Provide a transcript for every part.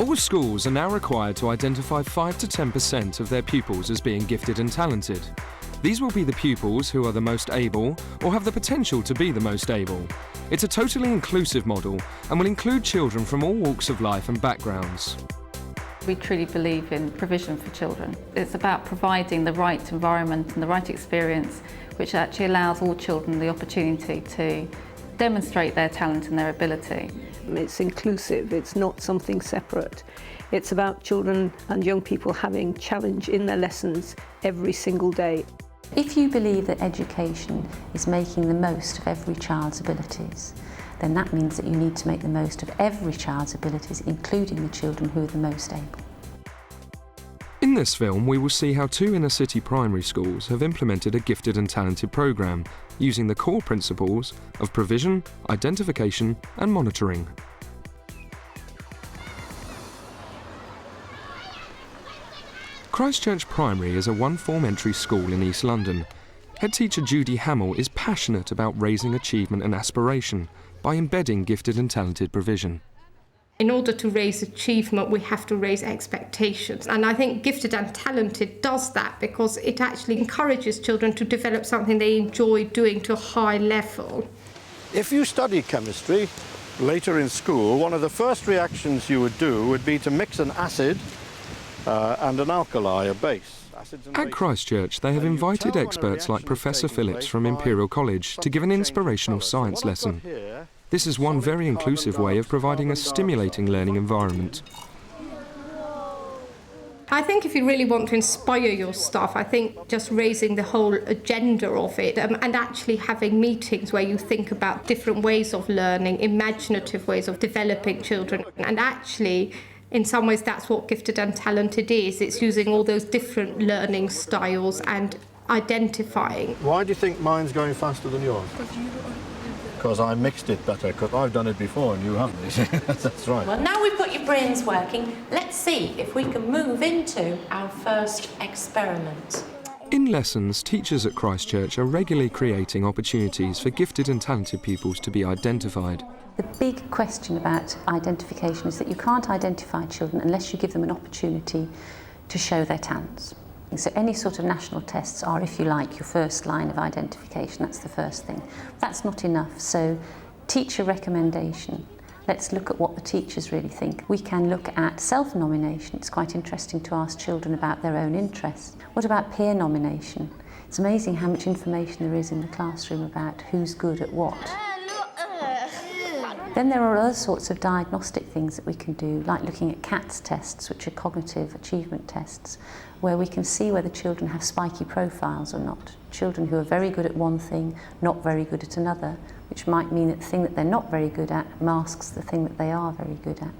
All schools are now required to identify 5 to 10% of their pupils as being gifted and talented. These will be the pupils who are the most able or have the potential to be the most able. It's a totally inclusive model and will include children from all walks of life and backgrounds. We truly believe in provision for children. It's about providing the right environment and the right experience which actually allows all children the opportunity to demonstrate their talent and their ability. It's inclusive, it's not something separate. It's about children and young people having challenge in their lessons every single day. If you believe that education is making the most of every child's abilities, then that means that you need to make the most of every child's abilities, including the children who are the most able. In this film, we will see how 2 inner-city primary schools have implemented a gifted and talented programme using the core principles of provision, identification and monitoring. Christchurch Primary is a one-form entry school in East London. Headteacher Judi Hammill is passionate about raising achievement and aspiration by embedding gifted and talented provision. In order to raise achievement, we have to raise expectations. And I think Gifted and Talented does that because it actually encourages children to develop something they enjoy doing to a high level. If you study chemistry later in school, one of the first reactions you would do would be to mix an acid and an alkali, a base. At Christchurch, they have invited experts like Professor Phillips from Imperial College to give an inspirational science lesson. This is one very inclusive way of providing a stimulating learning environment. I think if you really want to inspire your staff, I think just raising the whole agenda of it and actually having meetings where you think about different ways of learning, imaginative ways of developing children, and actually in some ways that's what Gifted and Talented is. It's using all those different learning styles and identifying. Why do you think mine's going faster than yours? Because I mixed it better, because I've done it before and you haven't. That's right. Well, now we've got your brains working, let's see if we can move into our first experiment. In lessons, teachers at Christchurch are regularly creating opportunities for gifted and talented pupils to be identified. The big question about identification is that you can't identify children unless you give them an opportunity to show their talents. So any sort of national tests are, if you like, your first line of identification. That's the first thing. That's not enough. So teacher recommendation. Let's look at what the teachers really think. We can look at self-nomination. It's quite interesting to ask children about their own interests. What about peer nomination? It's amazing how much information there is in the classroom about who's good at what. Then there are other sorts of diagnostic things that we can do, like looking at CATS tests, which are cognitive achievement tests, where we can see whether children have spiky profiles or not. Children who are very good at one thing, not very good at another, which might mean that the thing that they're not very good at masks the thing that they are very good at.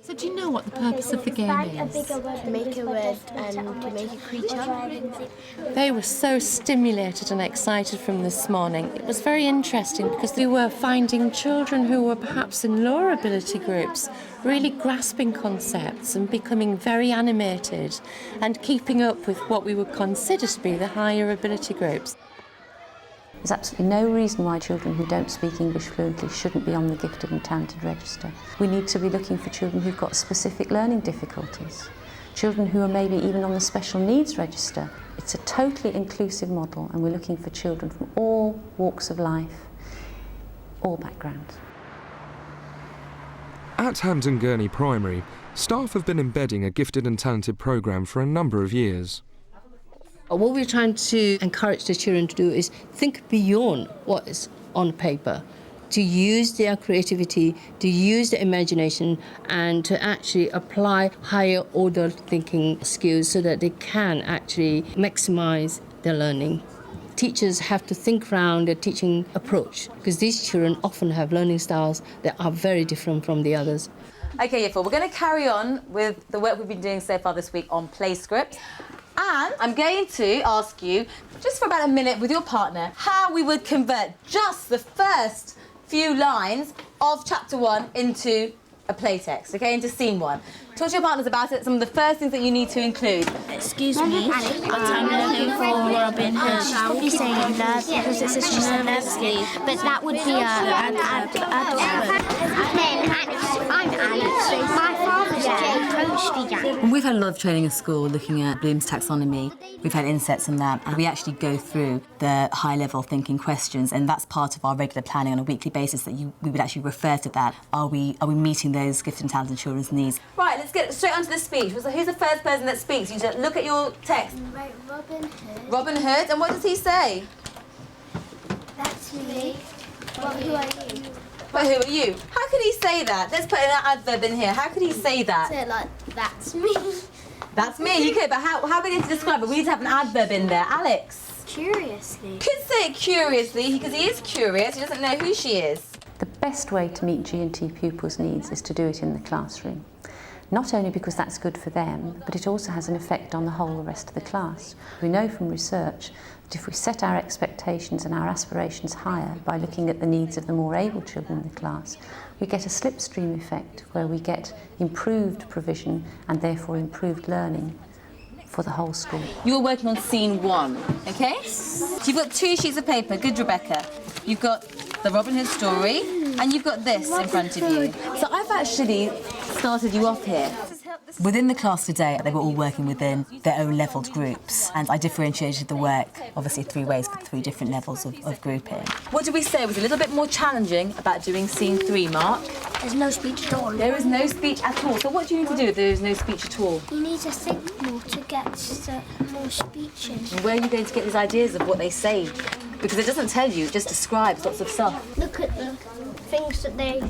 So do you know what the purpose of the game is? To make a word and to make a creature. They were so stimulated and excited from this morning. It was very interesting because they were finding children who were perhaps in lower ability groups really grasping concepts and becoming very animated and keeping up with what we would consider to be the higher ability groups. There's absolutely no reason why children who don't speak English fluently shouldn't be on the gifted and talented register. We need to be looking for children who've got specific learning difficulties, children who are maybe even on the special needs register. It's a totally inclusive model, and we're looking for children from all walks of life, all backgrounds. At Hampden Gurney Primary, staff have been embedding a gifted and talented programme for a number of years. What we're trying to encourage the children to do is think beyond what is on paper, to use their creativity, to use their imagination, and to actually apply higher order thinking skills so that they can actually maximize their learning. Teachers have to think around their teaching approach, because these children often have learning styles that are very different from the others. OK, Year 4, we're going to carry on with the work we've been doing so far this week on Playscripts. And I'm going to ask you, just for about a minute with your partner, how we would convert just the first few lines of Chapter 1 into a playtext, OK, into Scene 1. Talk to your partners about it, some of the first things that you need to include. Excuse me, I'm looking for Robin Hood. She's probably saying nerve because it says she's nervously, but that would be an adverb. I'm Alex. My father And we've had a lot of training in school looking at Bloom's taxonomy. We've had insets in that, and we actually go through the high-level thinking questions, and that's part of our regular planning on a weekly basis. That we would actually refer to that. Are we meeting those gifted and talented children's needs? Right, let's get straight onto the speech. So who's the first person that speaks? You just look at your text. Robin Hood. Robin Hood, and what does he say? That's me. Well, who are you? But who are you? How could he say that? Let's put an adverb in here. How could he say that? Say it like, that's me. That's me. You could, but how are we going to describe it? We need to have an adverb in there. Alex? Curiously. Could say it curiously, because he is curious. He doesn't know who she is. The best way to meet G&T pupils' needs is to do it in the classroom. Not only because that's good for them, but it also has an effect on the whole rest of the class. We know from research that if we set our expectations and our aspirations higher by looking at the needs of the more able children in the class, we get a slipstream effect where we get improved provision and therefore improved learning for the whole school. You're working on scene 1, okay? So you've got 2 sheets of paper. Good, Rebecca. You've got the Robin Hood story, and you've got this in front of you. So I've actually started you off here. Within the class today, they were all working within their own levelled groups, and I differentiated the work, obviously 3 ways with 3 different levels of grouping. What did we say was a little bit more challenging about doing scene 3, Mark? There's no speech at all. There is no speech at all. So what do you need to do if there is no speech at all? You need to think more to get more speech in. And where are you going to get these ideas of what they say? Because it doesn't tell you, it just describes lots of stuff. Look at the things that they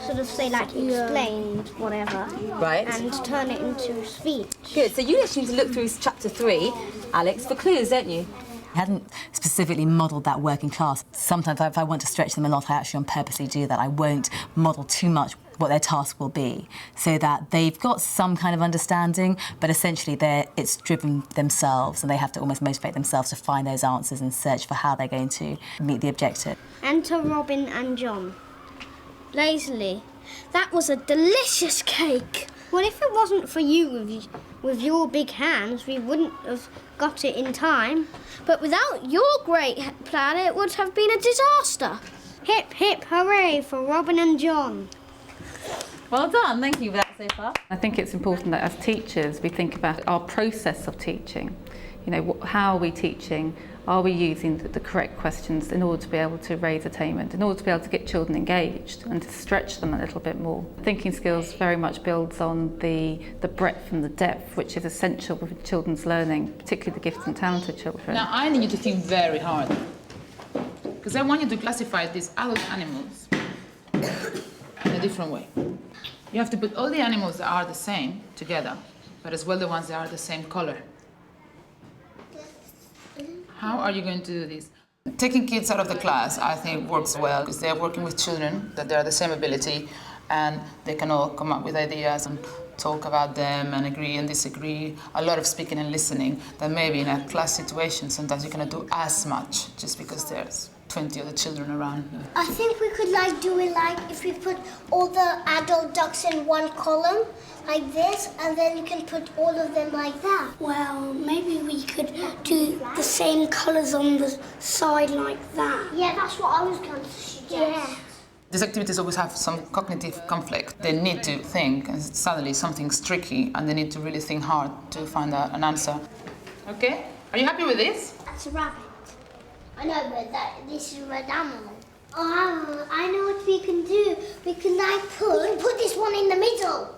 sort of say, like explained, whatever. Right. And turn it into speech. Good, so you actually need to look through chapter 3, Alex, for clues, don't you? I hadn't specifically modelled that work in class. Sometimes if I want to stretch them a lot, I actually on purposely do that. I won't model too much what their task will be, so that they've got some kind of understanding, but essentially it's driven themselves, and they have to almost motivate themselves to find those answers and search for how they're going to meet the objective. Enter Robin and John. Lazily. That was a delicious cake. Well, if it wasn't for you with your big hands, we wouldn't have got it in time. But without your great plan, it would have been a disaster. Hip, hip, hooray for Robin and John. Well done, thank you for that so far. I think it's important that as teachers we think about our process of teaching. You know, how are we teaching? Are we using the correct questions in order to be able to raise attainment, in order to be able to get children engaged and to stretch them a little bit more? Thinking skills very much builds on the breadth and the depth, which is essential for children's learning, particularly the gifted and talented children. Now I need you to think very hard, because I want you to classify these adult animals in a different way. You have to put all the animals that are the same together, but as well the ones that are the same color. How are you going to do this? Taking kids out of the class, I think, works well, because they're working with children that they are the same ability, and they can all come up with ideas and talk about them and agree and disagree. A lot of speaking and listening that maybe in a class situation sometimes you cannot do as much just because there's 20 other children around. I think we could do it if we put all the adult ducks in one column like this, and then you can put all of them like that. Well, maybe we could do the same colours on the side like that. Yeah, that's what I was going to suggest. Yeah. These activities always have some cognitive conflict. They need to think, and suddenly something's tricky, and they need to really think hard to find an answer. Okay? Are you happy with this? That's a rabbit. I know, but this is a red animal. Oh, I know what we can do. We can put this one in the middle.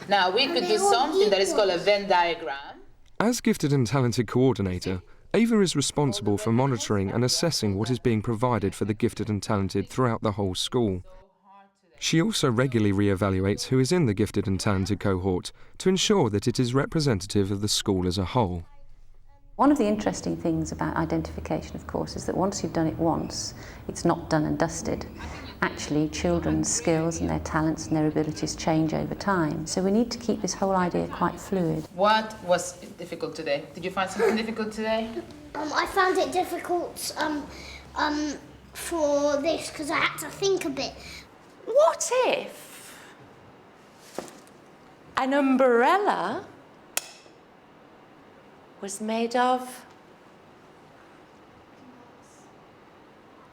Now we could do something that is called a Venn diagram. As gifted and talented coordinator, Ava is responsible for monitoring and assessing what is being provided for the gifted and talented throughout the whole school. She also regularly re-evaluates who is in the gifted and talented cohort to ensure that it is representative of the school as a whole. One of the interesting things about identification, of course, is that once you've done it once, it's not done and dusted. Actually, children's skills and their talents and their abilities change over time. So we need to keep this whole idea quite fluid. What was difficult today? Did you find something difficult today? I found it difficult for this because I had to think a bit. What if an umbrella was made of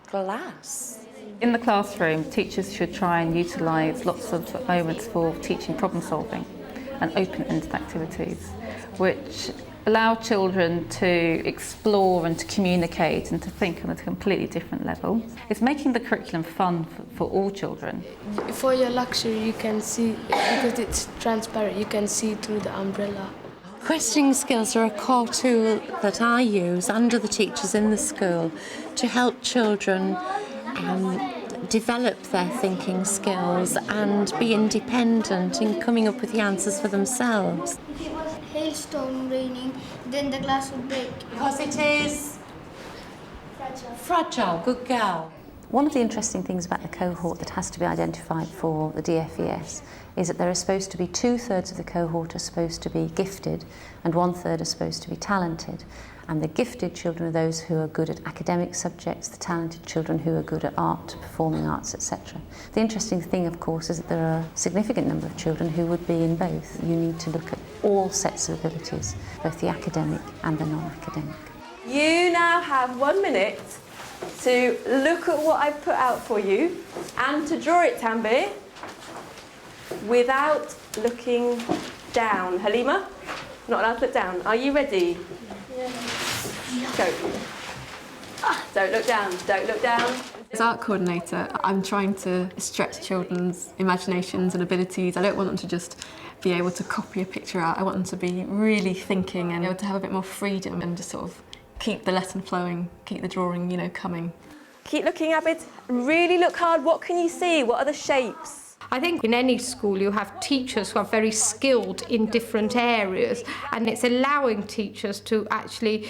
glass. In the classroom, teachers should try and utilise lots of moments for teaching problem solving and open-ended activities, which allow children to explore and to communicate and to think on a completely different level. It's making the curriculum fun for all children. For your lecture, you can see, because it's transparent, you can see through the umbrella. Questioning skills are a core tool that I use under the teachers in the school to help children develop their thinking skills and be independent in coming up with the answers for themselves. If it was hailstorm raining, then the glass would break. Because it is fragile. Good girl. One of the interesting things about the cohort that has to be identified for the DFES is that there are supposed to be 2/3 of the cohort are supposed to be gifted and 1/3 are supposed to be talented. And the gifted children are those who are good at academic subjects, the talented children who are good at art, performing arts, etc. The interesting thing, of course, is that there are a significant number of children who would be in both. You need to look at all sets of abilities, both the academic and the non-academic. You now have 1 minute to look at what I've put out for you and to draw it, Tanbir, without looking down. Halima, not allowed to look down. Are you ready? Go. Don't look down, don't look down. As art coordinator, I'm trying to stretch children's imaginations and abilities. I don't want them to just be able to copy a picture out. I want them to be really thinking and able to have a bit more freedom and just sort of keep the lesson flowing, keep the drawing, coming. Keep looking, Abid. Really look hard. What can you see? What are the shapes? I think in any school you have teachers who are very skilled in different areas, and it's allowing teachers to actually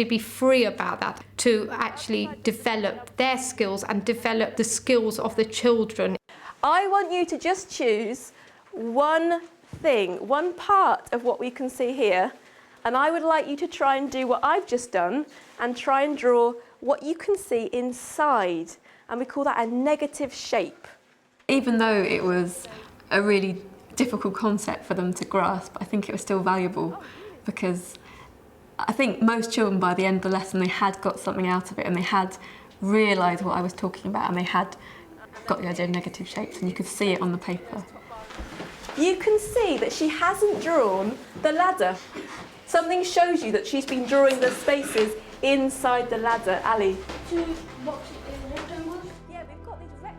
be free about that, to actually develop their skills and develop the skills of the children. I want you to just choose one thing, one part of what we can see here, and I would like you to try and do what I've just done and try and draw what you can see inside, and we call that a negative shape. Even though it was a really difficult concept for them to grasp, I think it was still valuable because I think most children by the end of the lesson they had got something out of it and they had realised what I was talking about and they had got the idea of negative shapes and you could see it on the paper. You can see that she hasn't drawn the ladder. Something shows you that she's been drawing the spaces inside the ladder. Ali?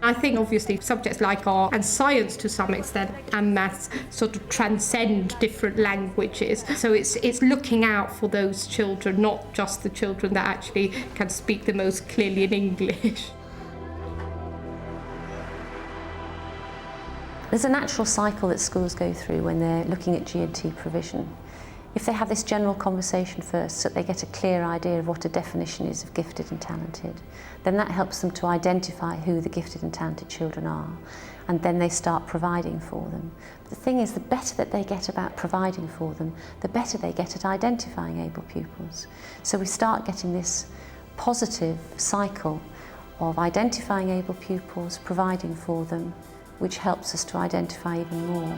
I think obviously subjects like art and science to some extent and maths sort of transcend different languages. So it's looking out for those children, not just the children that actually can speak the most clearly in English. There's a natural cycle that schools go through when they're looking at G&T provision. If they have this general conversation first so that they get a clear idea of what a definition is of gifted and talented, then that helps them to identify who the gifted and talented children are, and then they start providing for them. But the thing is, the better that they get about providing for them, the better they get at identifying able pupils. So we start getting this positive cycle of identifying able pupils, providing for them, which helps us to identify even more.